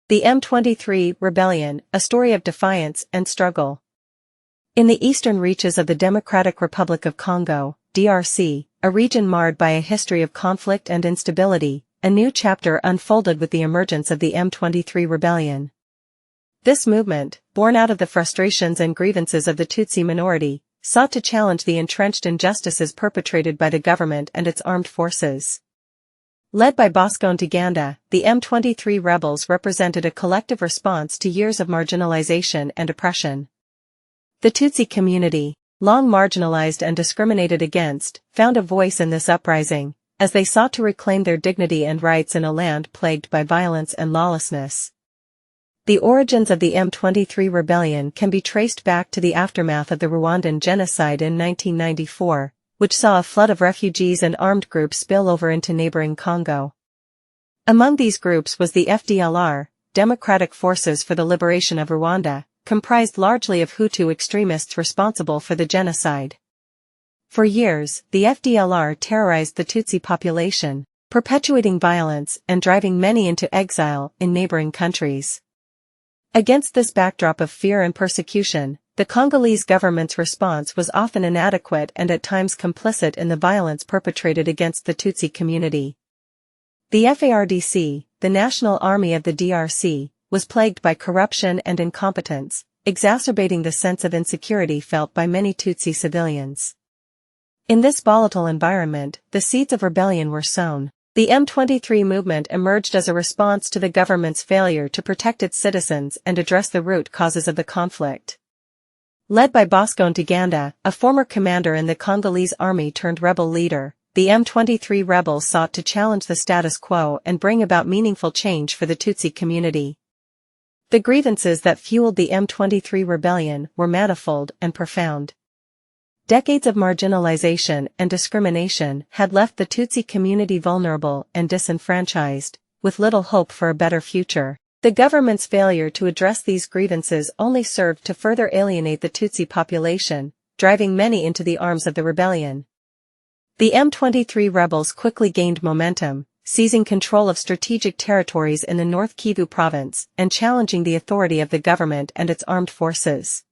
The M23 Rebellion, a story of defiance and struggle. In the eastern reaches of the Democratic Republic of Congo, DRC, a region marred by a history of conflict and instability, a new chapter unfolded with the emergence of the M23 Rebellion. This movement, born out of the frustrations and grievances of the Tutsi minority, sought to challenge the entrenched injustices perpetrated by the government and its armed forces. Led by Bosco Ntaganda, the M23 rebels represented a collective response to years of marginalization and oppression. The Tutsi community, long marginalized and discriminated against, found a voice in this uprising, as they sought to reclaim their dignity and rights in a land plagued by violence and lawlessness. The origins of the M23 rebellion can be traced back to the aftermath of the Rwandan genocide in 1994, which saw a flood of refugees and armed groups spill over into neighboring Congo. Among these groups was the FDLR, Democratic Forces for the Liberation of Rwanda, comprised largely of Hutu extremists responsible for the genocide. For years, the FDLR terrorized the Tutsi population, perpetuating violence and driving many into exile in neighboring countries. Against this backdrop of fear and persecution, the Congolese government's response was often inadequate and at times complicit in the violence perpetrated against the Tutsi community. The FARDC, the National Army of the DRC, was plagued by corruption and incompetence, exacerbating the sense of insecurity felt by many Tutsi civilians. In this volatile environment, the seeds of rebellion were sown. The M23 movement emerged as a response to the government's failure to protect its citizens and address the root causes of the conflict. Led by Bosco Ntaganda, a former commander in the Congolese army turned rebel leader, the M23 rebels sought to challenge the status quo and bring about meaningful change for the Tutsi community. The grievances that fueled the M23 rebellion were manifold and profound. Decades of marginalization and discrimination had left the Tutsi community vulnerable and disenfranchised, with little hope for a better future. The government's failure to address these grievances only served to further alienate the Tutsi population, driving many into the arms of the rebellion. The M23 rebels quickly gained momentum, seizing control of strategic territories in the North Kivu province and challenging the authority of the government and its armed forces.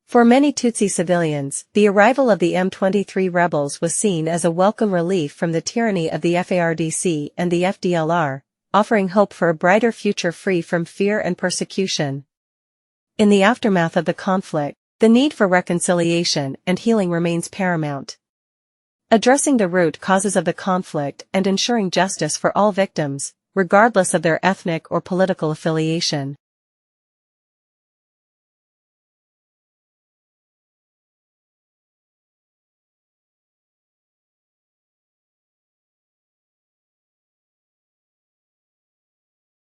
For many Tutsi civilians, the arrival of the M23 rebels was seen as a welcome relief from the tyranny of the FARDC and the FDLR, offering hope for a brighter future free from fear and persecution. In the aftermath of the conflict, the need for reconciliation and healing remains paramount. Addressing the root causes of the conflict and ensuring justice for all victims, regardless of their ethnic or political affiliation,